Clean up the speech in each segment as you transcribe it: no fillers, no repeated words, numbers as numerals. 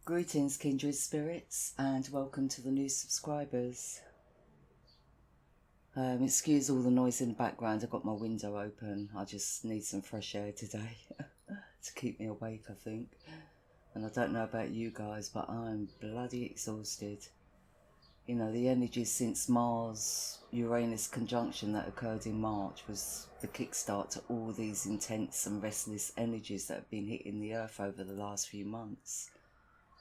Greetings, kindred spirits, and welcome to the new subscribers. Excuse all the noise in the background. I've got my window open. I just need some fresh air today to keep me awake, I think. And I don't know about you guys, but I'm bloody exhausted. You know, the energies since Mars-Uranus conjunction that occurred in March was the kickstart to all these intense and restless energies that have been hitting the Earth over the last few months,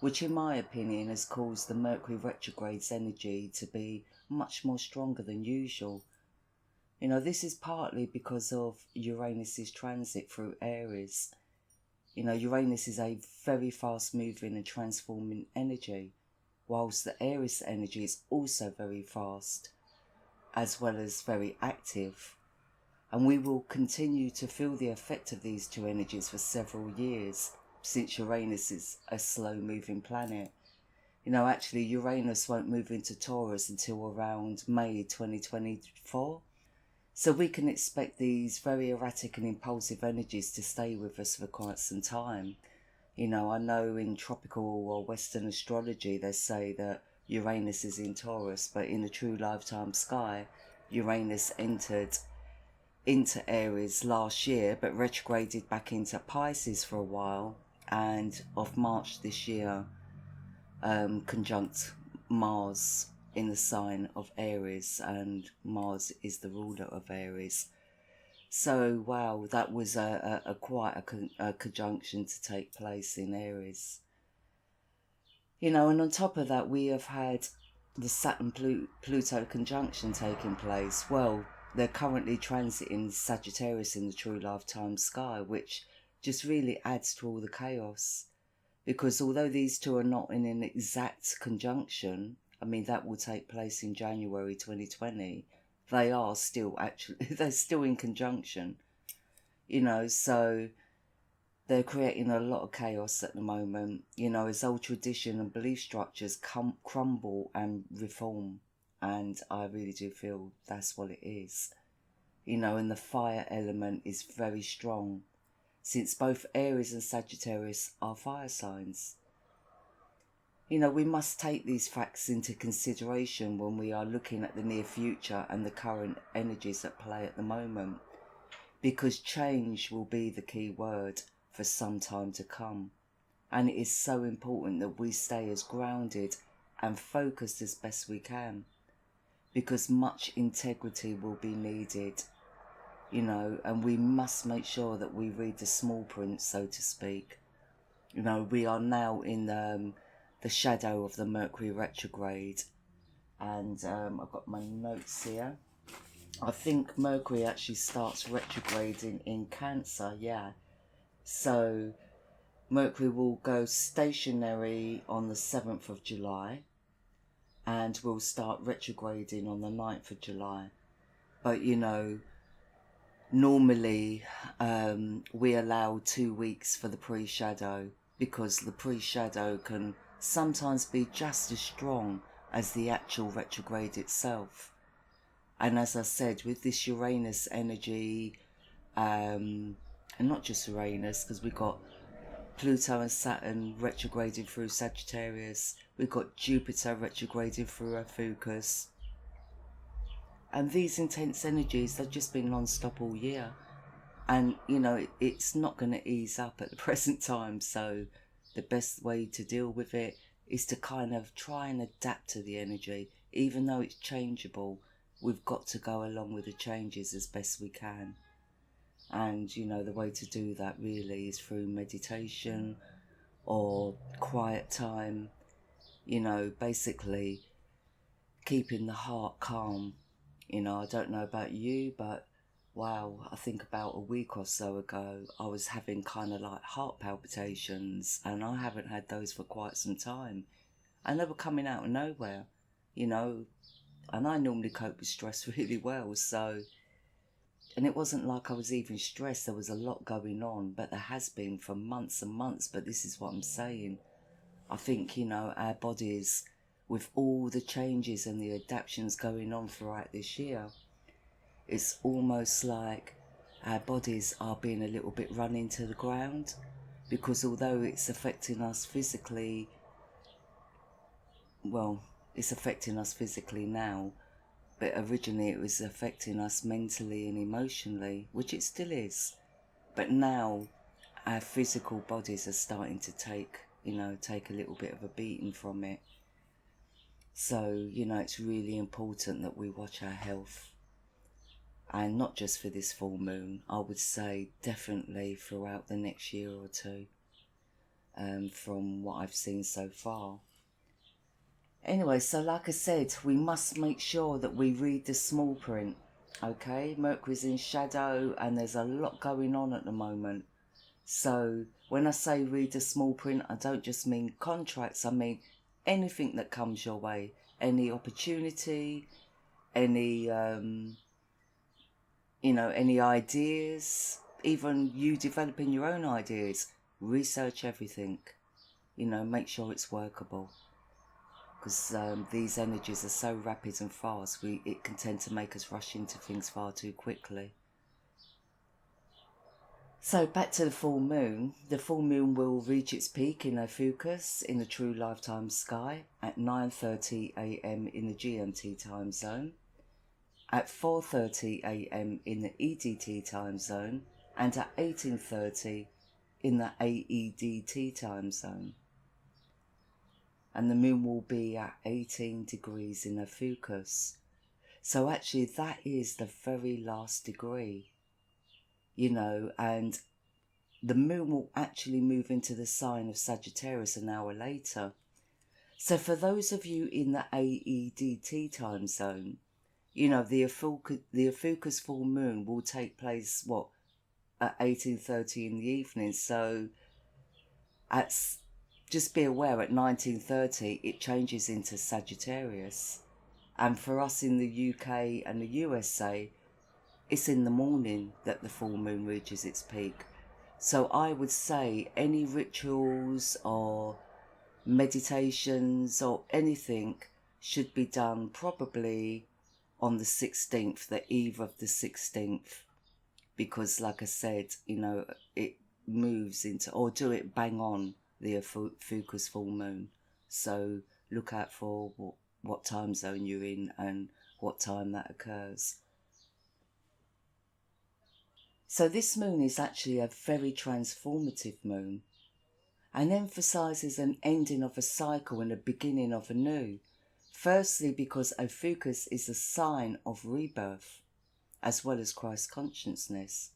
which in my opinion has caused the Mercury retrograde's energy to be much more stronger than usual. You know, this is partly because of Uranus's transit through Aries. You know, Uranus is a very fast moving and transforming energy, whilst the Aries energy is also very fast, as well as very active. And we will continue to feel the effect of these two energies for several years, since Uranus is a slow-moving planet. You know, actually Uranus won't move into Taurus until around May 2024. So we can expect these very erratic and impulsive energies to stay with us for quite some time. You know, I know in tropical or Western astrology they say that Uranus is in Taurus, but in the true lifetime sky, Uranus entered into Aries last year, but retrograded back into Pisces for a while, and of March this year, conjunct Mars in the sign of Aries, and Mars is the ruler of Aries. So wow, that was quite a conjunction to take place in Aries. You know, and on top of that, we have had the Saturn-Pluto conjunction taking place. Well, they're currently transiting Sagittarius in the true lifetime sky, which just really adds to all the chaos. Because although these two are not in an exact conjunction, I mean, that will take place in January 2020, they are still they're still in conjunction. You know, so they're creating a lot of chaos at the moment, you know, as old tradition and belief structures crumble and reform. And I really do feel that's what it is. You know, and the fire element is very strong, since both Aries and Sagittarius are fire signs. You know, we must take these facts into consideration when we are looking at the near future and the current energies at play at the moment, because change will be the key word for some time to come. And it is so important that we stay as grounded and focused as best we can, because much integrity will be needed. You know, and we must make sure that we read the small print, so to speak. You know, we are now in the shadow of the Mercury retrograde, and I've got my notes here. I think Mercury actually starts retrograding in Cancer, yeah. So Mercury will go stationary on the 7th of July and will start retrograding on the 9th of July. But, you know, normally we allow 2 weeks for the pre-shadow, because the pre-shadow can sometimes be just as strong as the actual retrograde itself. And as I said, with this Uranus energy, and not just Uranus, because we've got Pluto and Saturn retrograding through Sagittarius, we've got Jupiter retrograding through Ophiuchus. And these intense energies, they've just been non-stop all year. And, you know, it's not going to ease up at the present time. So the best way to deal with it is to kind of try and adapt to the energy. Even though it's changeable, we've got to go along with the changes as best we can. And, you know, the way to do that really is through meditation or quiet time. You know, basically keeping the heart calm. You know, I don't know about you, but wow, I think about a week or so ago, I was having kind of like heart palpitations, and I haven't had those for quite some time. And they were coming out of nowhere, you know, and I normally cope with stress really well, so, and it wasn't like I was even stressed, there was a lot going on, but there has been for months and months. But this is what I'm saying. I think, you know, our bodies, with all the changes and the adaptations going on throughout this year, it's almost like our bodies are being a little bit run into the ground, because although it's affecting us physically, well, it's affecting us physically now, but originally it was affecting us mentally and emotionally, which it still is. But now our physical bodies are starting to take a little bit of a beating from it. So, it's really important that we watch our health. And not just for this full moon, I would say definitely throughout the next year or two, from what I've seen so far. Anyway, so like I said, we must make sure that we read the small print, okay? Mercury's in shadow and there's a lot going on at the moment. So when I say read the small print, I don't just mean contracts, I mean anything that comes your way. Any opportunity, any, any ideas, even you developing your own ideas. Research everything, make sure it's workable. Because these energies are so rapid and fast, it can tend to make us rush into things far too quickly. So back to the full moon. The full moon will reach its peak in Ophiuchus in the true lifetime sky at 9:30 a.m. in the GMT time zone, at 4:30 a.m. in the EDT time zone, and at 18:30 in the AEDT time zone. And the moon will be at 18 degrees in Ophiuchus. So actually that is the very last degree, and the moon will actually move into the sign of Sagittarius an hour later. So for those of you in the AEDT time zone, the Ophiuchus full moon will take place, at 18:30 in the evening. So just be aware, at 19:30 it changes into Sagittarius. And for us in the UK and the USA, it's in the morning that the full moon reaches its peak. So I would say any rituals or meditations or anything should be done probably on the 16th, the eve of the 16th. Because like I said, it moves into, or do it bang on the Ophiuchus full moon. So look out for what time zone you're in and what time that occurs. So this moon is actually a very transformative moon and emphasises an ending of a cycle and a beginning of a new. Firstly, because Ophiuchus is a sign of rebirth as well as Christ consciousness.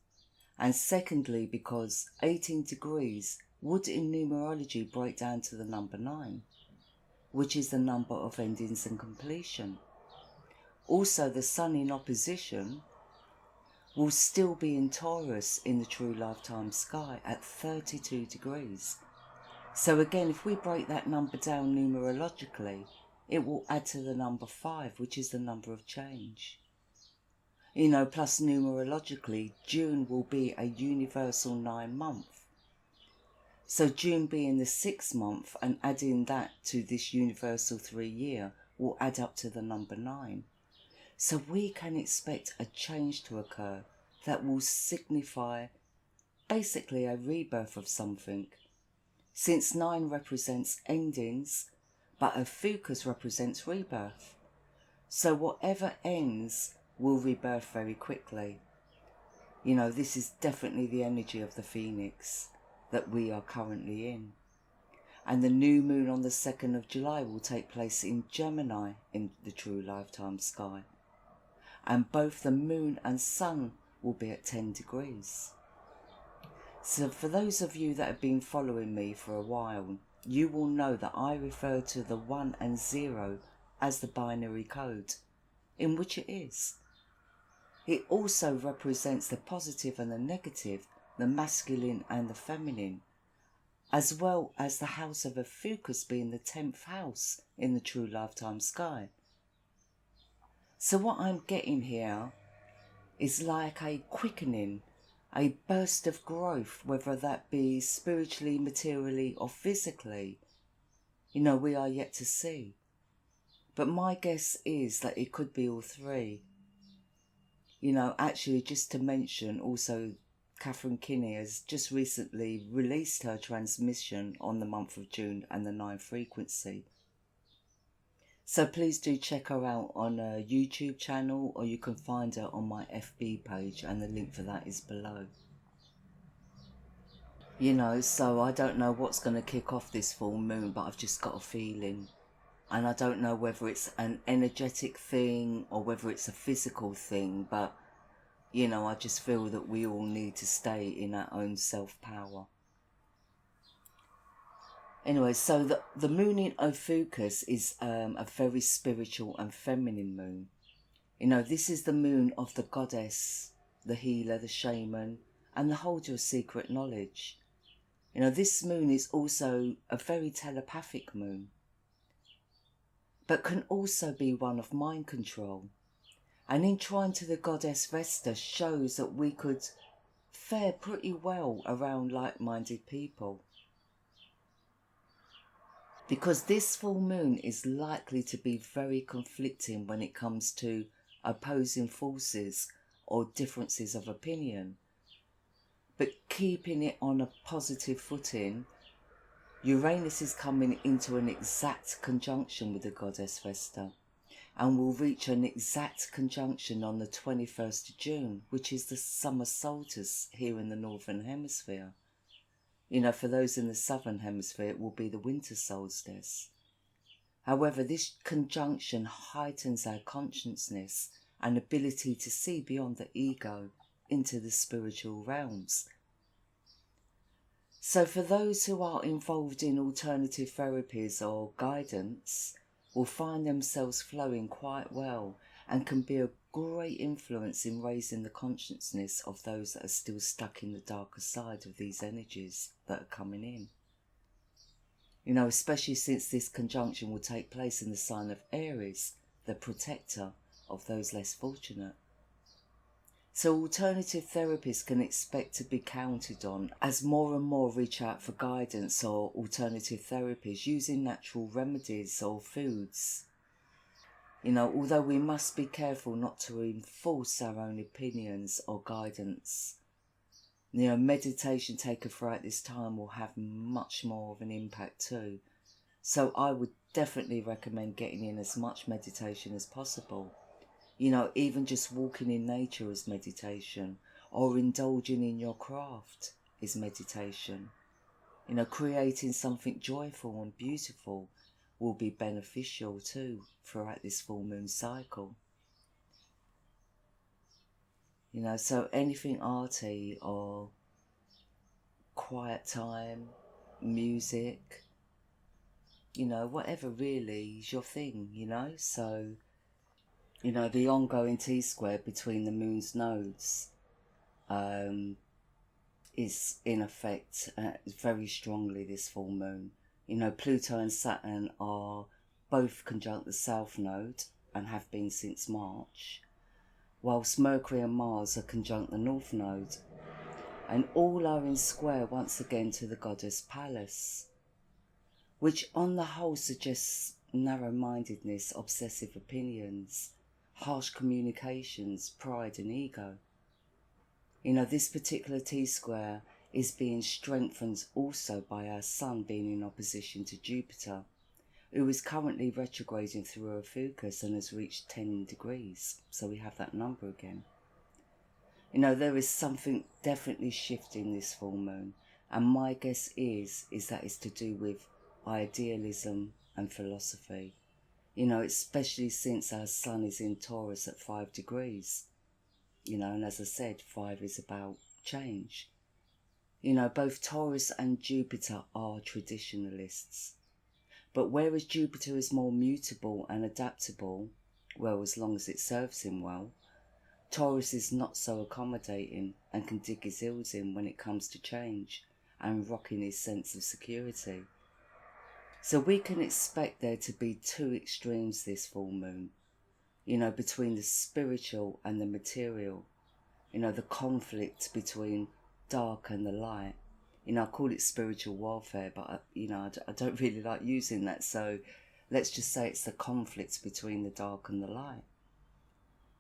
And secondly, because 18 degrees would in numerology break down to the number 9, which is the number of endings and completion. Also, the sun in opposition will still be in Taurus in the true lifetime sky at 32 degrees. So again, if we break that number down numerologically, it will add to the number 5, which is the number of change. Plus numerologically, June will be a universal 9-month. So June being the 6th month and adding that to this universal 3-year will add up to the number 9. So we can expect a change to occur that will signify basically a rebirth of something. Since 9 represents endings, but Ophiuchus represents rebirth. So whatever ends will rebirth very quickly. This is definitely the energy of the Phoenix that we are currently in. And the new moon on the 2nd of July will take place in Gemini in the true lifetime sky. And both the moon and sun will be at 10 degrees. So for those of you that have been following me for a while, you will know that I refer to the 1 and 0 as the binary code, in which it is. It also represents the positive and the negative, the masculine and the feminine, as well as the house of Ophiuchus being the 10th house in the true lifetime sky. So what I'm getting here is like a quickening, a burst of growth, whether that be spiritually, materially or physically. We are yet to see. But my guess is that it could be all three. Actually, just to mention also, Catherine Kinney has just recently released her transmission on the month of June and the 9th frequency. So please do check her out on a YouTube channel, or you can find her on my FB page, and the link for that is below. You know, so I don't know what's going to kick off this full moon, but I've just got a feeling. And I don't know whether it's an energetic thing or whether it's a physical thing, but, you know, I just feel that we all need to stay in our own self-power. Anyway, so the moon in Ophiuchus is a very spiritual and feminine moon. You know, this is the moon of the goddess, the healer, the shaman, and the holder of secret knowledge. You know, this moon is also a very telepathic moon, but can also be one of mind control. And in trine to the goddess Vesta shows that we could fare pretty well around like-minded people. Because this full moon is likely to be very conflicting when it comes to opposing forces or differences of opinion. But keeping it on a positive footing, Uranus is coming into an exact conjunction with the goddess Vesta, and will reach an exact conjunction on the 21st of June, which is the summer solstice here in the Northern Hemisphere. You know, for those in the Southern Hemisphere, it will be the winter solstice. However, this conjunction heightens our consciousness and ability to see beyond the ego into the spiritual realms. So for those who are involved in alternative therapies or guidance, will find themselves flowing quite well and can be a great influence in raising the consciousness of those that are still stuck in the darker side of these energies that are coming in. You know, especially since this conjunction will take place in the sign of Aries, the protector of those less fortunate. So alternative therapists can expect to be counted on as more and more reach out for guidance or alternative therapies using natural remedies or foods. You know, although we must be careful not to enforce our own opinions or guidance. You know, meditation taken throughout this time will have much more of an impact too. So I would definitely recommend getting in as much meditation as possible. You know, even just walking in nature is meditation, or indulging in your craft is meditation. You know, creating something joyful and beautiful will be beneficial too throughout this full moon cycle. You know, so anything arty or quiet time, music, you know, whatever really is your thing, you know. So, you know, the ongoing T-square between the moon's nodes is in effect very strongly this full moon. You know, Pluto and Saturn are both conjunct the south node and have been since March, whilst Mercury and Mars are conjunct the north node, and all are in square once again to the goddess Pallas, which on the whole suggests narrow-mindedness, obsessive opinions, harsh communications, pride and ego. You know, this particular T-square is being strengthened also by our Sun being in opposition to Jupiter, who is currently retrograding through Ophiuchus and has reached 10 degrees. So we have that number again. You know, there is something definitely shifting this full moon, and my guess is that it's to do with idealism and philosophy. You know, especially since our Sun is in Taurus at 5 degrees. You know, and as I said, 5 is about change. You know, both Taurus and Jupiter are traditionalists. But whereas Jupiter is more mutable and adaptable, well, as long as it serves him well, Taurus is not so accommodating and can dig his heels in when it comes to change and rocking his sense of security. So we can expect there to be two extremes this full moon, you know, between the spiritual and the material, you know, the conflict between dark and the light. You know, I call it spiritual warfare, but, you know, I don't really like using that. So let's just say it's the conflict between the dark and the light.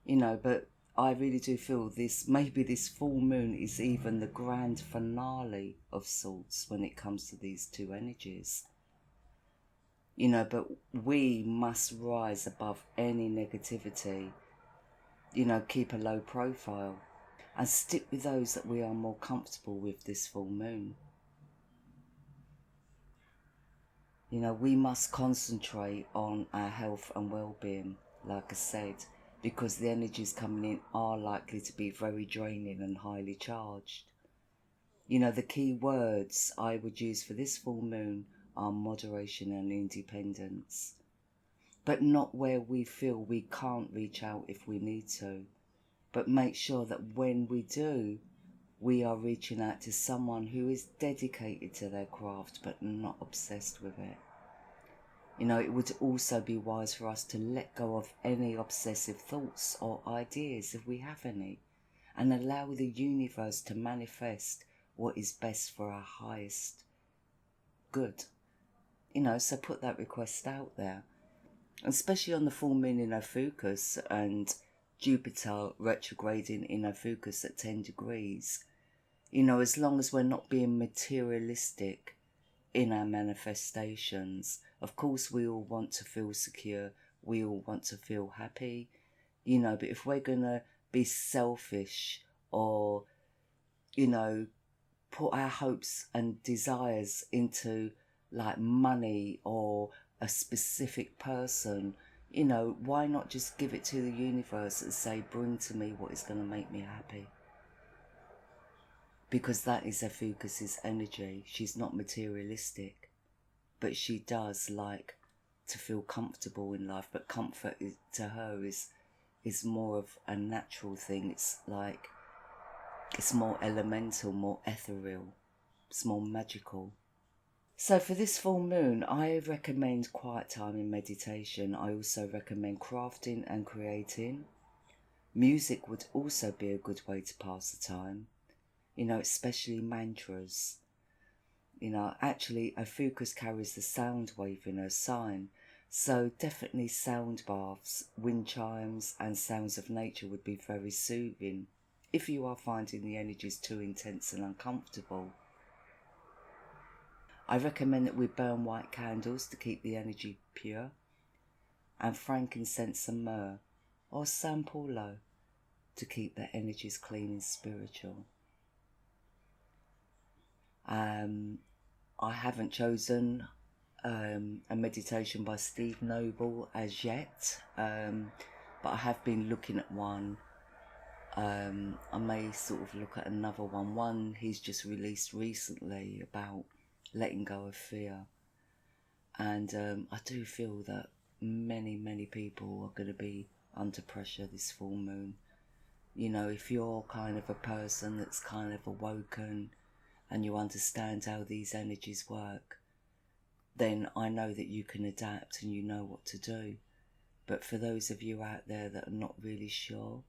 You know, but I really do feel maybe this full moon is even the grand finale of sorts when it comes to these two energies. but we must rise above any negativity, keep a low profile and stick with those that we are more comfortable with this full moon. We must concentrate on our health and well-being, like I said, because the energies coming in are likely to be very draining and highly charged. The key words I would use for this full moon are moderation and independence, but not where we feel we can't reach out if we need to, but make sure that when we do, we are reaching out to someone who is dedicated to their craft but not obsessed with it. It would also be wise for us to let go of any obsessive thoughts or ideas, if we have any, and allow the universe to manifest what is best for our highest good. So put that request out there. Especially on the full moon in Ophiuchus and Jupiter retrograding in Ophiuchus at 10 degrees. As long as we're not being materialistic in our manifestations. Of course, we all want to feel secure. We all want to feel happy. But if we're going to be selfish or, put our hopes and desires into like money or a specific person, why not just give it to the universe and say, bring to me what is going to make me happy? Because that is Ophiuchus's energy. She's not materialistic, but she does like to feel comfortable in life. But comfort to her is more of a natural thing. It's like, it's more elemental, more ethereal. It's more magical. So for this full moon, I recommend quiet time and meditation. I also recommend crafting and creating. Music would also be a good way to pass the time, especially mantras. Actually, Ophiuchus carries the sound wave in her sign, so definitely sound baths, wind chimes and sounds of nature would be very soothing if you are finding the energies too intense and uncomfortable. I recommend that we burn white candles to keep the energy pure, and frankincense and myrrh or San Paulo to keep the energies clean and spiritual. I haven't chosen a meditation by Steve Noble as yet, but I have been looking at one. I may sort of look at another one. One he's just released recently about letting go of fear. And I do feel that many people are going to be under pressure this full moon. If you're kind of a person that's kind of awoken and you understand how these energies work, then I know that you can adapt and you know what to do. But for those of you out there that are not really sure,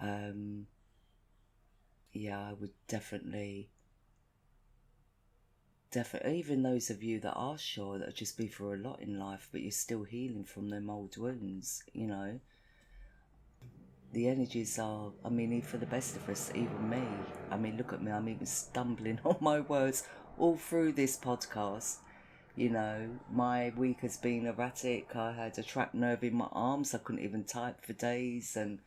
I would definitely, even those of you that are sure, that have just been through a lot in life, but you're still healing from them old wounds, the energies are, for the best of us, even me. Look at me, I'm even stumbling on my words all through this podcast. My week has been erratic. I had a trapped nerve in my arms. I couldn't even type for days, and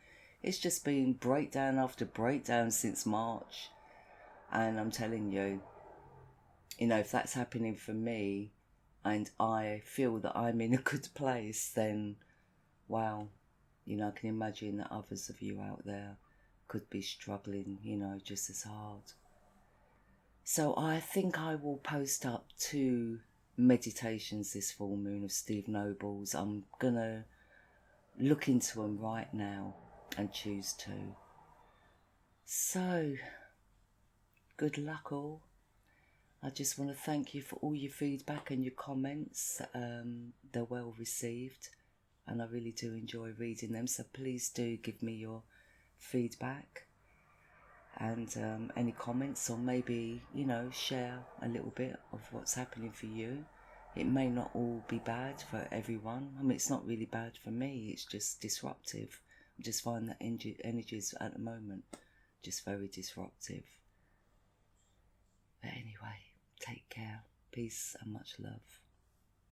it's just been breakdown after breakdown since March. And I'm telling you, if that's happening for me and I feel that I'm in a good place, then wow, I can imagine that others of you out there could be struggling, just as hard. So I think I will post up 2 meditations this full moon of Steve Noble's. I'm gonna look into them right now and choose 2. So, good luck all. I just want to thank you for all your feedback and your comments. They're well received and I really do enjoy reading them, so please do give me your feedback and any comments, or maybe share a little bit of what's happening for you. It may not all be bad for everyone. It's not really bad for me, it's just disruptive. I just find that energies at the moment just very disruptive. But anyway, take care, peace and much love.